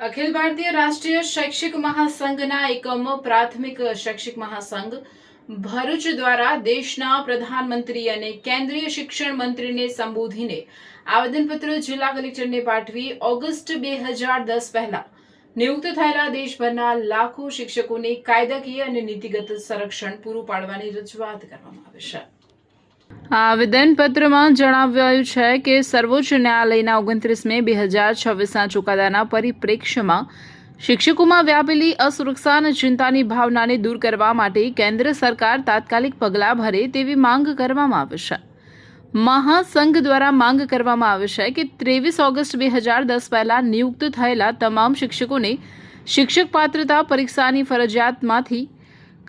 અખિલ ભારતીય રાષ્ટ્રીય શૈક્ષિક મહાસંઘના એકમો પ્રાથમિક શૈક્ષિક મહાસંઘ ભરૂચ દ્વારા દેશના પ્રધાનમંત્રી અને કેન્દ્રીય શિક્ષણ મંત્રીને સંબોધીને આવેદનપત્ર જિલ્લા કલેક્ટરને પાઠવી ઓગસ્ટ 2010 પહેલા નિયુક્ત થયેલા દેશભરના લાખો શિક્ષકોને કાયદાકીય અને નીતિગત સંરક્ષણ પૂરું પાડવાની રજૂઆત કરવામાં આવી છે। આવેદનપત્રમાં જણાવાયું છે કે સર્વોચ્ચ ન્યાયાલયના 29 મે 2026ના ચુકાદાના પરિપ્રેક્ષ્યમાં શિક્ષકોમાં વ્યાપેલી અસુરક્ષા અને ચિંતાની ભાવનાને દૂર કરવા માટે કેન્દ્ર સરકાર તાત્કાલિક પગલાં ભરે તેવી માંગ કરવામાં આવી છે। મહાસંઘ દ્વારા માંગ કરવામાં આવી છે કે 23 ઓગસ્ટ 2010 પહેલા નિયુક્ત થયેલા તમામ શિક્ષકોને શિક્ષક પાત્રતા પરીક્ષાની ફરજિયાતમાંથી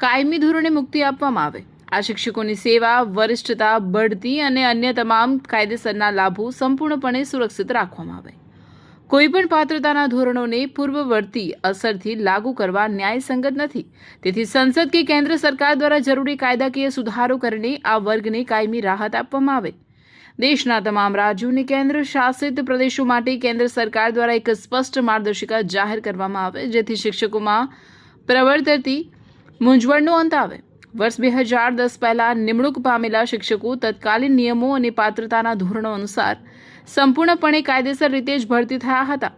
કાયમી ધોરણે મુક્તિ આપવામાં આવે। આ શિક્ષકોની સેવા, વરિષ્ઠતા, બઢતી અને અન્ય તમામ કાયદેસરના લાભો સંપૂર્ણપણે સુરક્ષિત રાખવામાં આવે। કોઈપણ પાત્રતાના ધોરણોને પૂર્વવર્તી અસરથી લાગુ કરવા ન્યાયસંગત નથી। તેથી સંસદ કે કેન્દ્ર સરકાર દ્વારા જરૂરી કાયદાકીય સુધારો કરીને આ વર્ગને કાયમી રાહત આપવામાં આવે। દેશના તમામ રાજ્યો અને કેન્દ્ર શાસિત પ્રદેશો માટે કેન્દ્ર સરકાર દ્વારા એક સ્પષ્ટ માર્ગદર્શિકા જાહેર કરવામાં આવે, જેથી શિક્ષકોમાં પ્રવર્તતી મૂંઝવણનો અંત આવે। વર્ષ 2010 પહેલા નિમણૂક પામેલા શિક્ષકો તત્કાલીન નિયમો અને પાત્રતાના ધોરણો અનુસાર સંપૂર્ણપણે કાયદેસર રીતે જ ભરતી થયા હતા।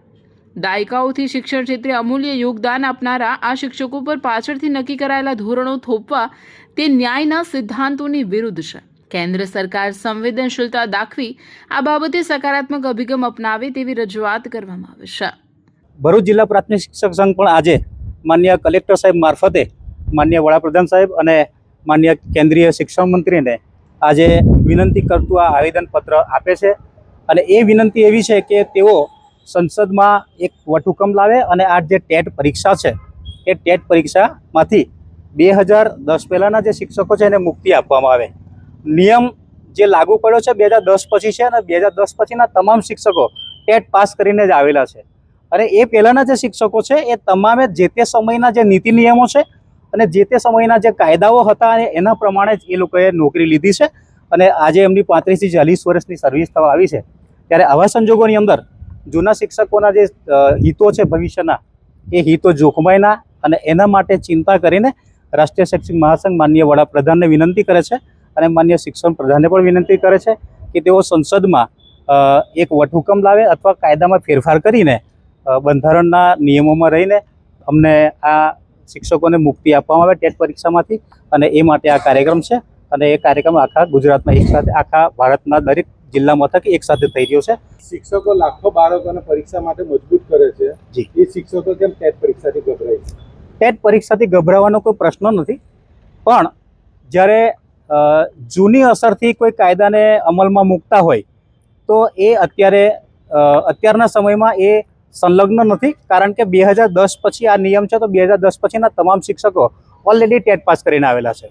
દાયકાઓથી શિક્ષણ ક્ષેત્રે અમૂલ્ય યોગદાન આપનારા આ શિક્ષકો પર પાછળથી નક્કી કરાયેલા ધોરણો થોપવા તે ન્યાયના સિદ્ધાંતોની વિરુદ્ધ છે। કેન્દ્ર સરકાર સંવેદનશીલતા દાખવી આ બાબતે સકારાત્મક અભિગમ અપનાવે તેવી રજૂઆત કરવામાં આવી છે। ભરૂચ જિલ્લા પ્રાથમિક શિક્ષક સંઘ પણ આજે માન્ય કલેક્ટર સાહેબ મારફતે માન્ય વડાપ્રધાન સાહેબ અને માન્ય કેન્દ્રીય શિક્ષણ મંત્રીને આજે વિનંતી કરતું આ આવેદનપત્ર આપે છે। અને એ વિનંતી એવી છે કે તેઓ સંસદમાં એક વટહુકમ લાવે અને આ જે ટેટ પરીક્ષા છે એ ટેટ પરીક્ષામાંથી 2010 પહેલાંના જે શિક્ષકો છે એને મુક્તિ આપવામાં આવે। નિયમ જે લાગુ પડ્યો છે 2010 પછી છે અને 2010 પછીના તમામ શિક્ષકો ટેટ પાસ કરીને જ આવેલા છે। અને એ પહેલાંના જે શિક્ષકો છે એ તમામે જે તે સમયના જે નીતિ નિયમો છે અને જે તે સમયના જે કાયદાઓ હતા અને એના પ્રમાણે જ એ લોકોએ નોકરી લીધી છે અને આજે એમની 35 થી 40 વર્ષની સર્વિસ થવા આવી છે। ત્યારે આવા સંજોગોની અંદર જૂના શિક્ષકોના જે હિતો છે ભવિષ્યના એ હિતો જોખમાયના અને એના માટે ચિંતા કરીને રાષ્ટ્રીય શૈક્ષિક મહાસંઘ માન્ય વડાપ્રધાનને વિનંતી કરે છે અને માન્ય શિક્ષણ પ્રધાનને પણ વિનંતી કરે છે કે તેઓ સંસદમાં એક વટહુકમ લાવે અથવા કાયદામાં ફેરફાર કરીને બંધારણના નિયમોમાં રહીને અમને આ શિક્ષકોને મુક્તિ આપવામાં આવે ટેટ પરીક્ષામાંથી। અને એ માટે આ કાર્યક્રમ છે અને એ કાર્યક્રમ આખા ગુજરાતમાં એક સાથે આખા ભારતના દરેક જિલ્લા મથકે એક સાથે થઈ રહ્યો છે। શિક્ષકો લાખો બાળકોને પરીક્ષા માટે મજબૂત કરે છે, એ શિક્ષકો કેમ ટેટ પરીક્ષાથી ગભરાય છે? ટેટ પરીક્ષાથી ગભરાવાનો કોઈ પ્રશ્ન નથી, પણ જ્યારે જૂની અસરથી કોઈ કાયદાને અમલમાં મૂકતા હોય તો એ અત્યારના સમયમાં એ સંલગ્ન નથી, કારણ કે 2010 પછી આ નિયમ છે તો 2010 પછીના તમામ શિક્ષકો ઓલરેડી ટેટ પાસ કરીને આવેલા છે।